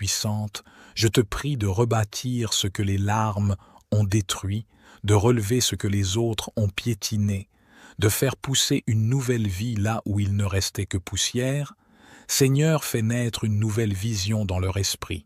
Toute-Puissante, je te prie de rebâtir ce que les larmes ont détruit, de relever ce que les autres ont piétiné, de faire pousser une nouvelle vie là où il ne restait que poussière. Seigneur, fais naître une nouvelle vision dans leur esprit.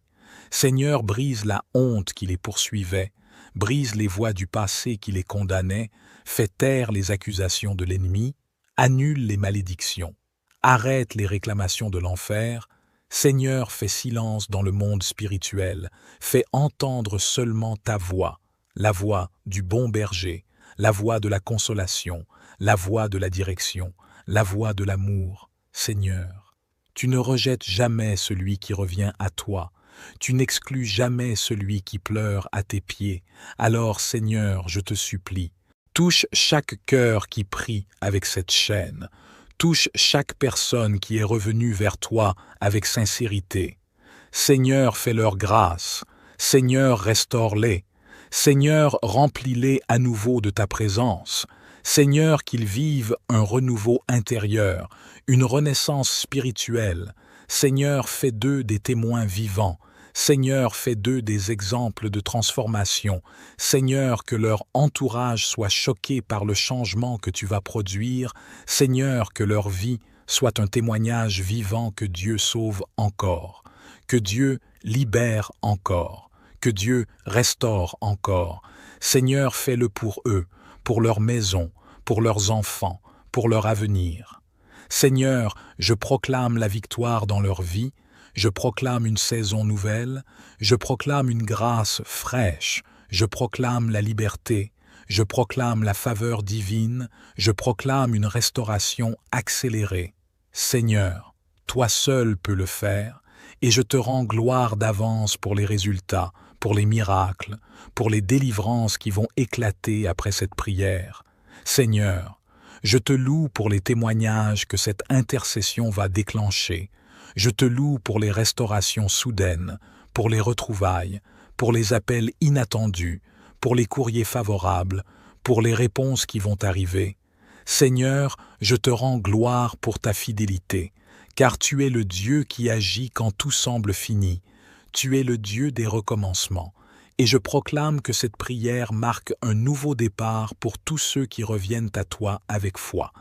Seigneur, brise la honte qui les poursuivait, brise les voix du passé qui les condamnaient, fais taire les accusations de l'ennemi, annule les malédictions, arrête les réclamations de l'enfer. Seigneur, fais silence dans le monde spirituel, fais entendre seulement ta voix, la voix du bon berger, la voix de la consolation, la voix de la direction, la voix de l'amour. Seigneur, tu ne rejettes jamais celui qui revient à toi, tu n'exclus jamais celui qui pleure à tes pieds. Alors, Seigneur, je te supplie, touche chaque cœur qui prie avec cette chaîne, touche chaque personne qui est revenue vers toi avec sincérité. Seigneur, fais-leur grâce. Seigneur, restaure-les. Seigneur, remplis-les à nouveau de ta présence. Seigneur, qu'ils vivent un renouveau intérieur, une renaissance spirituelle. Seigneur, fais d'eux des témoins vivants. Seigneur, fais d'eux des exemples de transformation. Seigneur, que leur entourage soit choqué par le changement que tu vas produire. Seigneur, que leur vie soit un témoignage vivant que Dieu sauve encore, que Dieu libère encore, que Dieu restaure encore. Seigneur, fais-le pour eux, pour leur maison, pour leurs enfants, pour leur avenir. Seigneur, je proclame la victoire dans leur vie, je proclame une saison nouvelle, je proclame une grâce fraîche, je proclame la liberté, je proclame la faveur divine, je proclame une restauration accélérée. Seigneur, toi seul peux le faire, et je te rends gloire d'avance pour les résultats, pour les miracles, pour les délivrances qui vont éclater après cette prière. Seigneur, je te loue pour les témoignages que cette intercession va déclencher. Je te loue pour les restaurations soudaines, pour les retrouvailles, pour les appels inattendus, pour les courriers favorables, pour les réponses qui vont arriver. Seigneur, je te rends gloire pour ta fidélité, car tu es le Dieu qui agit quand tout semble fini. Tu es le Dieu des recommencements. Et je proclame que cette prière marque un nouveau départ pour tous ceux qui reviennent à toi avec foi,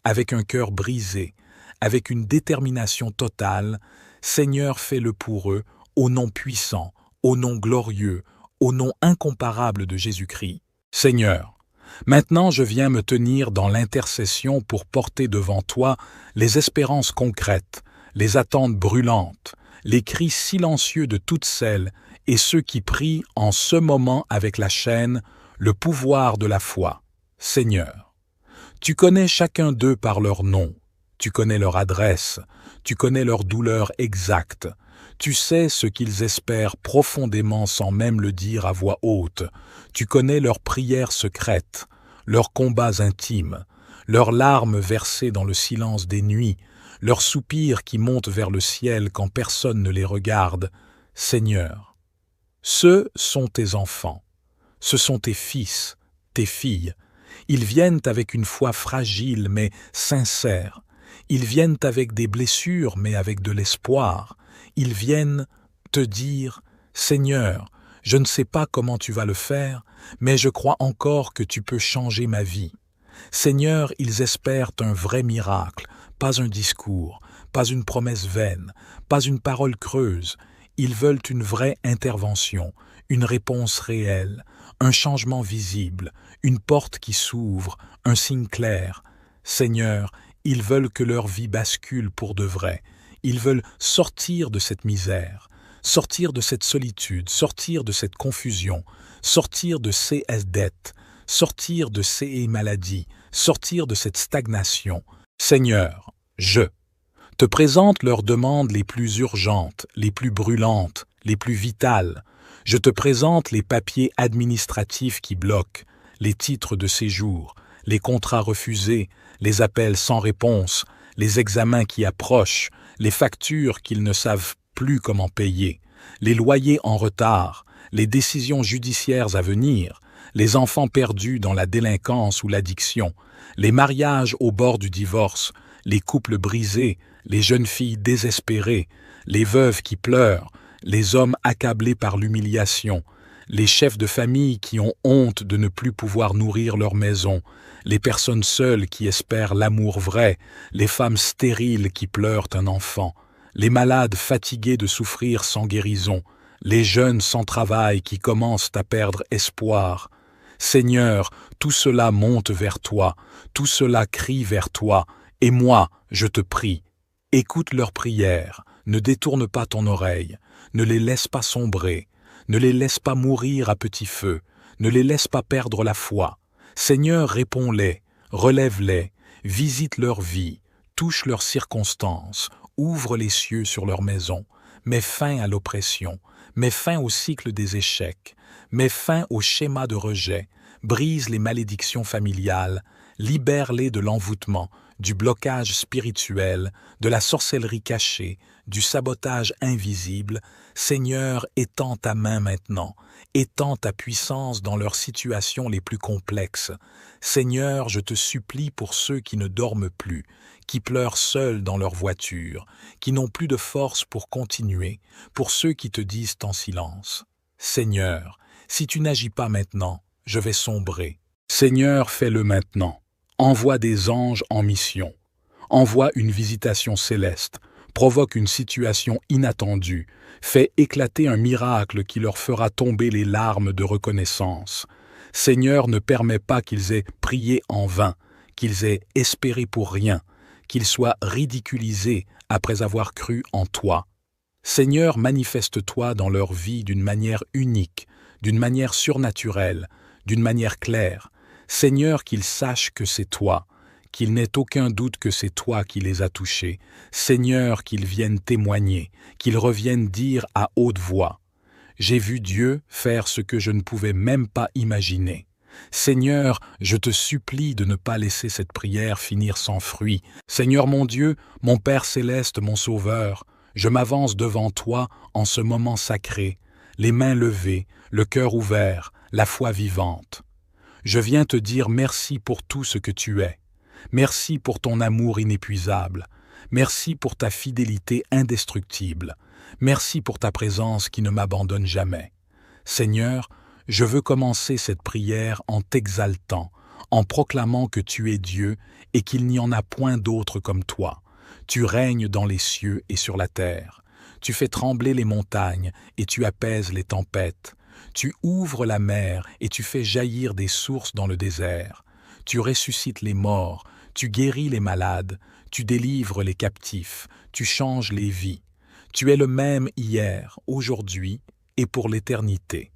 avec un cœur brisé, avec une détermination totale. Seigneur, fais-le pour eux, au nom puissant, au nom glorieux, au nom incomparable de Jésus-Christ. Seigneur, maintenant je viens me tenir dans l'intercession pour porter devant toi les espérances concrètes, les attentes brûlantes, les cris silencieux de toutes celles et ceux qui prient en ce moment avec la chaîne, le pouvoir de la foi. Seigneur, tu connais chacun d'eux par leur nom, tu connais leur adresse, tu connais leur douleur exacte, tu sais ce qu'ils espèrent profondément sans même le dire à voix haute, tu connais leurs prières secrètes, leurs combats intimes, leurs larmes versées dans le silence des nuits, leurs soupirs qui montent vers le ciel quand personne ne les regarde. Seigneur, ceux sont tes enfants, ce sont tes fils, tes filles. Ils viennent avec une foi fragile mais sincère. Ils viennent avec des blessures mais avec de l'espoir. Ils viennent te dire « Seigneur, je ne sais pas comment tu vas le faire, mais je crois encore que tu peux changer ma vie. » Seigneur, ils espèrent un vrai miracle, pas un discours, pas une promesse vaine, pas une parole creuse. Ils veulent une vraie intervention, une réponse réelle, un changement visible, une porte qui s'ouvre, un signe clair. Seigneur, ils veulent que leur vie bascule pour de vrai. Ils veulent sortir de cette misère, sortir de cette solitude, sortir de cette confusion, sortir de ces dettes, sortir de ces maladies, sortir de cette stagnation. Seigneur, je te présente leurs demandes les plus urgentes, les plus brûlantes, les plus vitales. Je te présente les papiers administratifs qui bloquent, les titres de séjour, les contrats refusés, les appels sans réponse, les examens qui approchent, les factures qu'ils ne savent plus comment payer, les loyers en retard, les décisions judiciaires à venir, les enfants perdus dans la délinquance ou l'addiction, les mariages au bord du divorce, les couples brisés, les jeunes filles désespérées, les veuves qui pleurent, les hommes accablés par l'humiliation, les chefs de famille qui ont honte de ne plus pouvoir nourrir leur maison, les personnes seules qui espèrent l'amour vrai, les femmes stériles qui pleurent un enfant, les malades fatigués de souffrir sans guérison, les jeunes sans travail qui commencent à perdre espoir. Seigneur, tout cela monte vers toi, tout cela crie vers toi, et moi, je te prie, écoute leurs prières, ne détourne pas ton oreille, ne les laisse pas sombrer, ne les laisse pas mourir à petit feu, ne les laisse pas perdre la foi. Seigneur, réponds-les, relève-les, visite leur vie, touche leurs circonstances, ouvre les cieux sur leur maison, mets fin à l'oppression, mets fin au cycle des échecs, mets fin au schéma de rejet, brise les malédictions familiales, libère-les de l'envoûtement, du blocage spirituel, de la sorcellerie cachée, du sabotage invisible. Seigneur, étends ta main maintenant, étends ta puissance dans leurs situations les plus complexes. Seigneur, je te supplie pour ceux qui ne dorment plus, qui pleurent seuls dans leur voiture, qui n'ont plus de force pour continuer, pour ceux qui te disent en silence. Seigneur, si tu n'agis pas maintenant, je vais sombrer. Seigneur, fais-le maintenant. Envoie des anges en mission. Envoie une visitation céleste. Provoque une situation inattendue. Fais éclater un miracle qui leur fera tomber les larmes de reconnaissance. Seigneur, ne permets pas qu'ils aient prié en vain, qu'ils aient espéré pour rien, qu'ils soient ridiculisés après avoir cru en toi. Seigneur, manifeste-toi dans leur vie d'une manière unique, d'une manière surnaturelle, d'une manière claire. Seigneur, qu'ils sachent que c'est toi, qu'il n'ait aucun doute que c'est toi qui les as touchés. Seigneur, qu'ils viennent témoigner, qu'ils reviennent dire à haute voix: j'ai vu Dieu faire ce que je ne pouvais même pas imaginer. Seigneur, je te supplie de ne pas laisser cette prière finir sans fruit. Seigneur mon Dieu, mon Père céleste, mon Sauveur, je m'avance devant toi en ce moment sacré, les mains levées, le cœur ouvert, la foi vivante. Je viens te dire merci pour tout ce que tu es. Merci pour ton amour inépuisable. Merci pour ta fidélité indestructible. Merci pour ta présence qui ne m'abandonne jamais. Seigneur, je veux commencer cette prière en t'exaltant, en proclamant que tu es Dieu et qu'il n'y en a point d'autre comme toi. Tu règnes dans les cieux et sur la terre. Tu fais trembler les montagnes et tu apaises les tempêtes. Tu ouvres la mer et tu fais jaillir des sources dans le désert. Tu ressuscites les morts, tu guéris les malades, tu délivres les captifs, tu changes les vies. Tu es le même hier, aujourd'hui et pour l'éternité.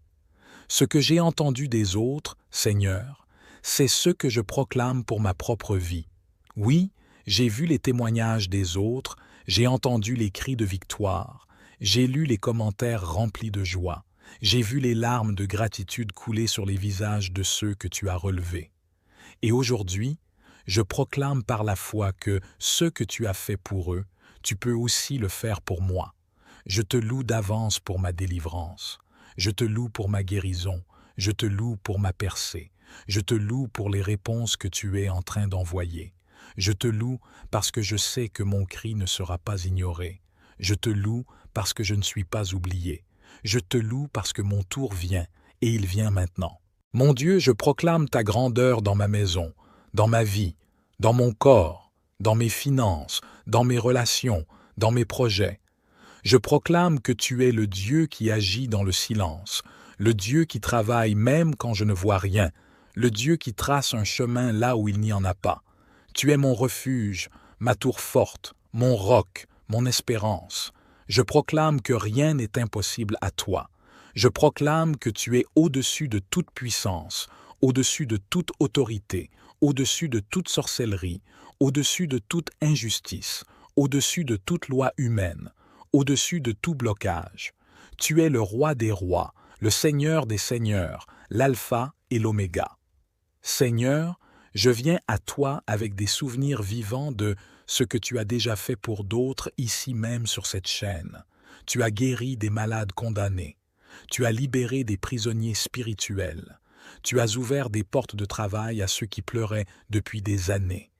Ce que j'ai entendu des autres, Seigneur, c'est ce que je proclame pour ma propre vie. Oui, j'ai vu les témoignages des autres, j'ai entendu les cris de victoire, j'ai lu les commentaires remplis de joie. J'ai vu les larmes de gratitude couler sur les visages de ceux que tu as relevés. Et aujourd'hui, je proclame par la foi que ce que tu as fait pour eux, tu peux aussi le faire pour moi. Je te loue d'avance pour ma délivrance. Je te loue pour ma guérison. Je te loue pour ma percée. Je te loue pour les réponses que tu es en train d'envoyer. Je te loue parce que je sais que mon cri ne sera pas ignoré. Je te loue parce que je ne suis pas oublié. Je te loue parce que mon tour vient, et il vient maintenant. Mon Dieu, je proclame ta grandeur dans ma maison, dans ma vie, dans mon corps, dans mes finances, dans mes relations, dans mes projets. Je proclame que tu es le Dieu qui agit dans le silence, le Dieu qui travaille même quand je ne vois rien, le Dieu qui trace un chemin là où il n'y en a pas. Tu es mon refuge, ma tour forte, mon roc, mon espérance. Je proclame que rien n'est impossible à toi. Je proclame que tu es au-dessus de toute puissance, au-dessus de toute autorité, au-dessus de toute sorcellerie, au-dessus de toute injustice, au-dessus de toute loi humaine, au-dessus de tout blocage. Tu es le roi des rois, le Seigneur des seigneurs, l'alpha et l'oméga. Seigneur, je viens à toi avec des souvenirs vivants de ce que tu as déjà fait pour d'autres ici même sur cette chaîne. Tu as guéri des malades condamnés. Tu as libéré des prisonniers spirituels. Tu as ouvert des portes de travail à ceux qui pleuraient depuis des années.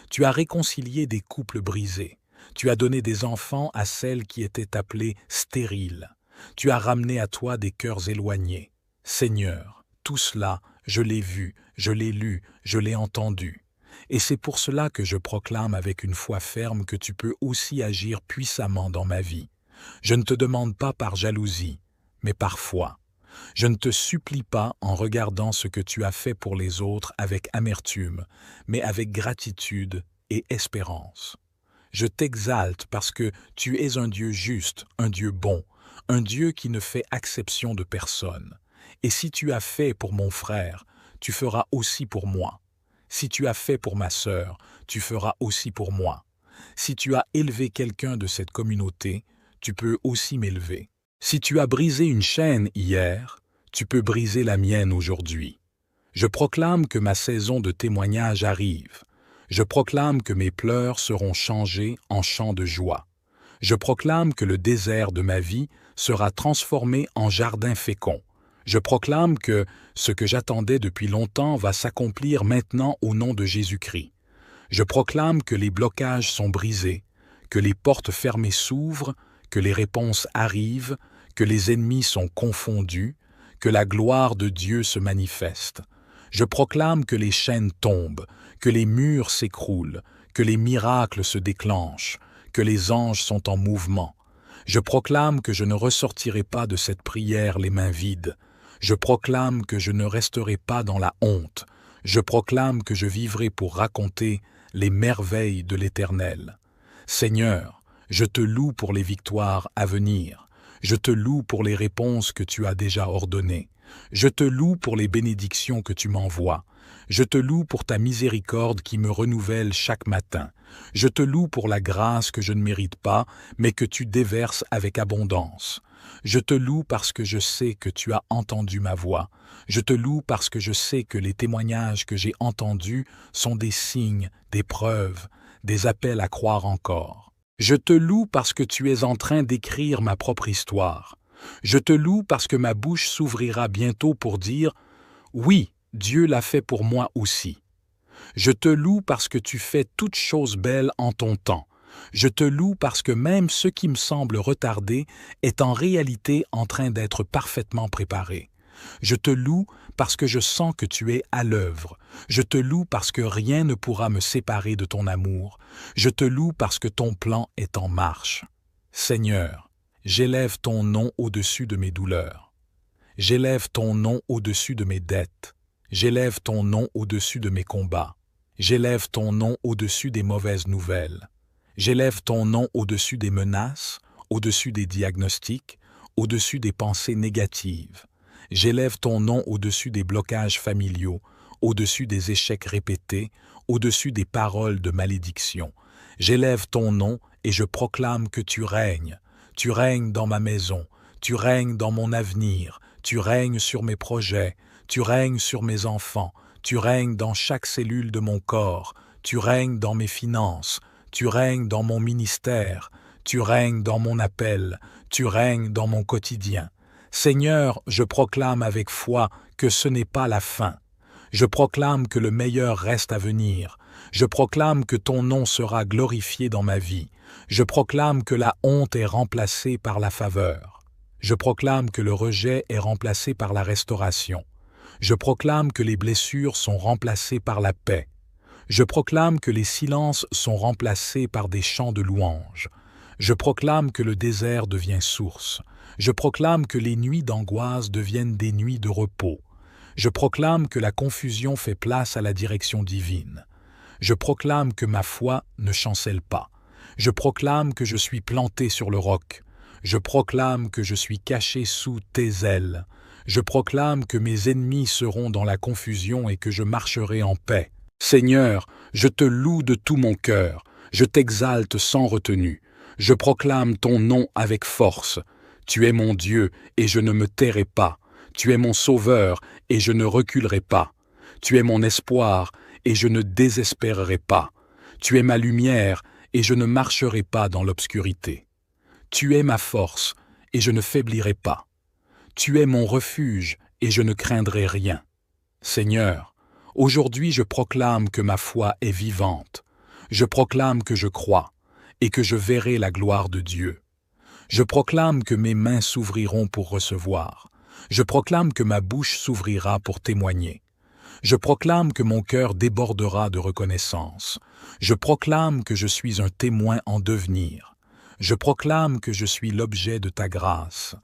Tu as réconcilié des couples brisés. Tu as donné des enfants à celles qui étaient appelées stériles. Tu as ramené à toi des cœurs éloignés. Seigneur, tout cela, je l'ai vu, je l'ai lu, je l'ai entendu. Et c'est pour cela que je proclame avec une foi ferme que tu peux aussi agir puissamment dans ma vie. Je ne te demande pas par jalousie, mais par foi. Je ne te supplie pas en regardant ce que tu as fait pour les autres avec amertume, mais avec gratitude et espérance. Je t'exalte parce que tu es un Dieu juste, un Dieu bon, un Dieu qui ne fait exception de personne. Et si tu as fait pour mon frère, tu feras aussi pour moi. Si tu as fait pour ma sœur, tu feras aussi pour moi. Si tu as élevé quelqu'un de cette communauté, tu peux aussi m'élever. Si tu as brisé une chaîne hier, tu peux briser la mienne aujourd'hui. Je proclame que ma saison de témoignage arrive. Je proclame que mes pleurs seront changés en chants de joie. Je proclame que le désert de ma vie sera transformé en jardin fécond. Je proclame que ce que j'attendais depuis longtemps va s'accomplir maintenant au nom de Jésus-Christ. Je proclame que les blocages sont brisés, que les portes fermées s'ouvrent, que les réponses arrivent, que les ennemis sont confondus, que la gloire de Dieu se manifeste. Je proclame que les chaînes tombent, que les murs s'écroulent, que les miracles se déclenchent, que les anges sont en mouvement. Je proclame que je ne ressortirai pas de cette prière les mains vides. Je proclame que je ne resterai pas dans la honte. Je proclame que je vivrai pour raconter les merveilles de l'Éternel. Seigneur, je te loue pour les victoires à venir. Je te loue pour les réponses que tu as déjà ordonnées. Je te loue pour les bénédictions que tu m'envoies. Je te loue pour ta miséricorde qui me renouvelle chaque matin. Je te loue pour la grâce que je ne mérite pas, mais que tu déverses avec abondance. Je te loue parce que je sais que tu as entendu ma voix. Je te loue parce que je sais que les témoignages que j'ai entendus sont des signes, des preuves, des appels à croire encore. Je te loue parce que tu es en train d'écrire ma propre histoire. Je te loue parce que ma bouche s'ouvrira bientôt pour dire « Oui, Dieu l'a fait pour moi aussi ». Je te loue parce que tu fais toutes choses belles en ton temps. Je te loue parce que même ce qui me semble retardé est en réalité en train d'être parfaitement préparé. Je te loue parce que je sens que tu es à l'œuvre. Je te loue parce que rien ne pourra me séparer de ton amour. Je te loue parce que ton plan est en marche. Seigneur, j'élève ton nom au-dessus de mes douleurs. J'élève ton nom au-dessus de mes dettes. J'élève ton nom au-dessus de mes combats. J'élève ton nom au-dessus des mauvaises nouvelles. J'élève ton nom au-dessus des menaces, au-dessus des diagnostics, au-dessus des pensées négatives. J'élève ton nom au-dessus des blocages familiaux, au-dessus des échecs répétés, au-dessus des paroles de malédiction. J'élève ton nom et je proclame que tu règnes. Tu règnes dans ma maison, tu règnes dans mon avenir, tu règnes sur mes projets, tu règnes sur mes enfants, tu règnes dans chaque cellule de mon corps, tu règnes dans mes finances, tu règnes dans mon ministère, tu règnes dans mon appel, tu règnes dans mon quotidien. Seigneur, je proclame avec foi que ce n'est pas la fin. Je proclame que le meilleur reste à venir. Je proclame que ton nom sera glorifié dans ma vie. Je proclame que la honte est remplacée par la faveur. Je proclame que le rejet est remplacé par la restauration. Je proclame que les blessures sont remplacées par la paix. Je proclame que les silences sont remplacés par des chants de louange. Je proclame que le désert devient source. Je proclame que les nuits d'angoisse deviennent des nuits de repos. Je proclame que la confusion fait place à la direction divine. Je proclame que ma foi ne chancelle pas. Je proclame que je suis planté sur le roc. Je proclame que je suis caché sous tes ailes. Je proclame que mes ennemis seront dans la confusion et que je marcherai en paix. Seigneur, je te loue de tout mon cœur. Je t'exalte sans retenue. Je proclame ton nom avec force. Tu es mon Dieu et je ne me tairai pas. Tu es mon sauveur et je ne reculerai pas. Tu es mon espoir et je ne désespérerai pas. Tu es ma lumière et je ne marcherai pas dans l'obscurité. Tu es ma force et je ne faiblirai pas. Tu es mon refuge et je ne craindrai rien. Seigneur, aujourd'hui je proclame que ma foi est vivante. Je proclame que je crois et que je verrai la gloire de Dieu. Je proclame que mes mains s'ouvriront pour recevoir. Je proclame que ma bouche s'ouvrira pour témoigner. Je proclame que mon cœur débordera de reconnaissance. Je proclame que je suis un témoin en devenir. Je proclame que je suis l'objet de ta grâce.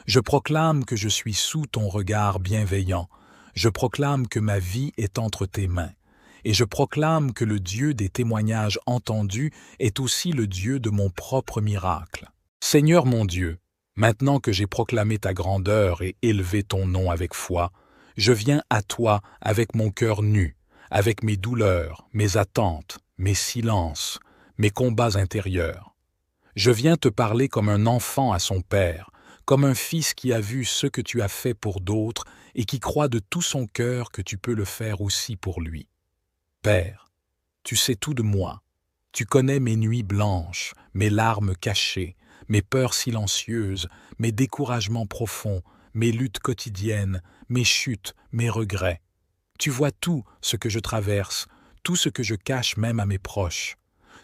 Je proclame que je suis sous ton regard bienveillant. Je proclame que ma vie est entre tes mains. Et je proclame que le Dieu des témoignages entendus est aussi le Dieu de mon propre miracle. Seigneur mon Dieu, maintenant que j'ai proclamé ta grandeur et élevé ton nom avec foi, je viens à toi avec mon cœur nu, avec mes douleurs, mes attentes, mes silences, mes combats intérieurs. Je viens te parler comme un enfant à son père, comme un fils qui a vu ce que tu as fait pour d'autres et qui croit de tout son cœur que tu peux le faire aussi pour lui. Père, tu sais tout de moi. Tu connais mes nuits blanches, mes larmes cachées, mes peurs silencieuses, mes découragements profonds, mes luttes quotidiennes, mes chutes, mes regrets. Tu vois tout ce que je traverse, tout ce que je cache même à mes proches.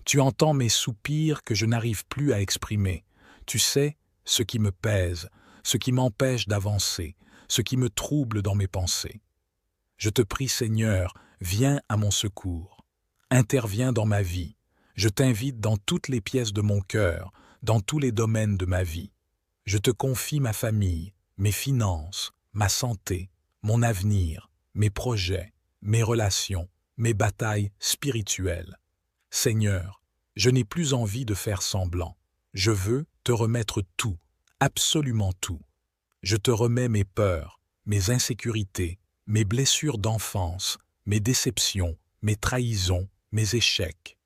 Tu entends mes soupirs que je n'arrive plus à exprimer. Tu sais ce qui me pèse, ce qui m'empêche d'avancer, ce qui me trouble dans mes pensées. Je te prie, Seigneur, viens à mon secours. Interviens dans ma vie. Je t'invite dans toutes les pièces de mon cœur, dans tous les domaines de ma vie. Je te confie ma famille, mes finances, ma santé, mon avenir, mes projets, mes relations, mes batailles spirituelles. Seigneur, je n'ai plus envie de faire semblant. Je veux te remettre tout, absolument tout. Je te remets mes peurs, mes insécurités, mes blessures d'enfance, mes déceptions, mes trahisons, mes échecs.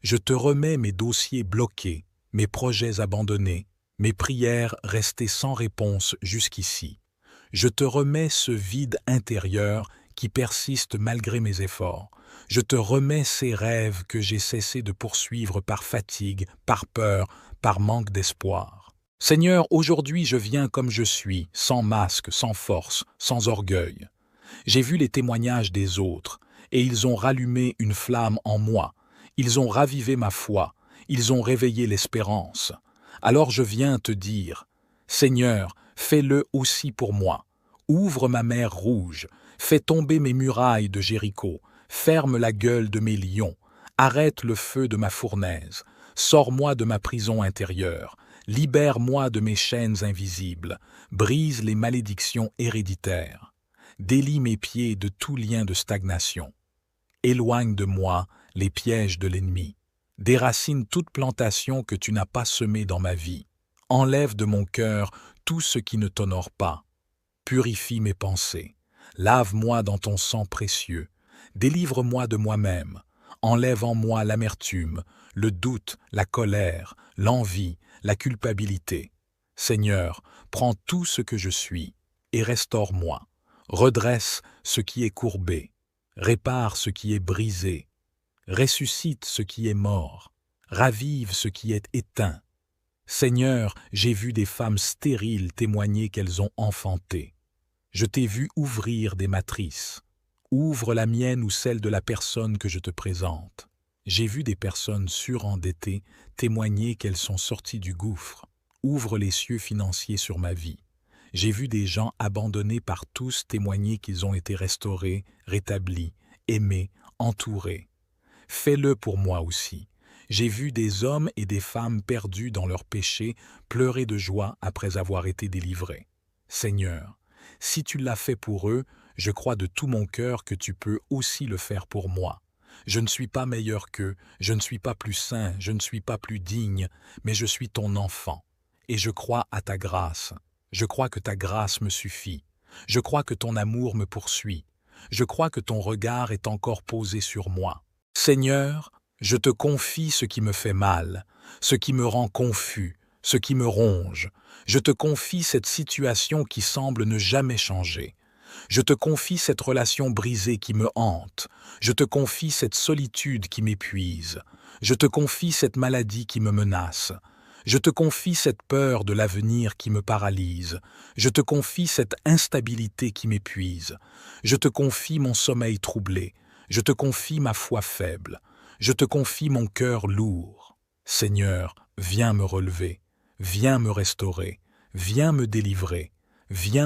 Je te remets mes dossiers bloqués, mes projets abandonnés, mes prières restées sans réponse jusqu'ici. Je te remets ce vide intérieur qui persiste malgré mes efforts. Je te remets ces rêves que j'ai cessé de poursuivre par fatigue, par peur, par manque d'espoir. Seigneur, aujourd'hui je viens comme je suis, sans masque, sans force, sans orgueil. J'ai vu les témoignages des autres, et ils ont rallumé une flamme en moi. Ils ont ravivé ma foi, ils ont réveillé l'espérance. Alors je viens te dire, Seigneur, fais-le aussi pour moi. Ouvre ma mer rouge, fais tomber mes murailles de Jéricho, ferme la gueule de mes lions, arrête le feu de ma fournaise, sors-moi de ma prison intérieure, libère-moi de mes chaînes invisibles, brise les malédictions héréditaires, délie mes pieds de tout lien de stagnation, éloigne de moi les pièges de l'ennemi, déracine toute plantation que tu n'as pas semée dans ma vie, enlève de mon cœur tout ce qui ne t'honore pas, purifie mes pensées, lave-moi dans ton sang précieux, délivre-moi de moi-même, enlève en moi l'amertume, le doute, la colère, l'envie, la culpabilité. Seigneur, prends tout ce que je suis et restaure-moi, redresse ce qui est courbé, répare ce qui est brisé, ressuscite ce qui est mort, ravive ce qui est éteint. Seigneur, j'ai vu des femmes stériles témoigner qu'elles ont enfanté. Je t'ai vu ouvrir des matrices. Ouvre la mienne ou celle de la personne que je te présente. J'ai vu des personnes surendettées témoigner qu'elles sont sorties du gouffre. Ouvre les cieux financiers sur ma vie. J'ai vu des gens abandonnés par tous témoigner qu'ils ont été restaurés, rétablis, aimés, entourés. Fais-le pour moi aussi. J'ai vu des hommes et des femmes perdus dans leurs péchés pleurer de joie après avoir été délivrés. Seigneur, si tu l'as fait pour eux, je crois de tout mon cœur que tu peux aussi le faire pour moi. Je ne suis pas meilleur qu'eux, je ne suis pas plus saint, je ne suis pas plus digne, mais je suis ton enfant. Et je crois à ta grâce. Je crois que ta grâce me suffit. Je crois que ton amour me poursuit. Je crois que ton regard est encore posé sur moi. Seigneur, je te confie ce qui me fait mal, ce qui me rend confus, ce qui me ronge. Je te confie cette situation qui semble ne jamais changer. Je te confie cette relation brisée qui me hante. Je te confie cette solitude qui m'épuise. Je te confie cette maladie qui me menace. Je te confie cette peur de l'avenir qui me paralyse. Je te confie cette instabilité qui m'épuise. Je te confie mon sommeil troublé. Je te confie ma foi faible. Je te confie mon cœur lourd. Seigneur, viens me relever. viens me restaurer, viens me délivrer, viens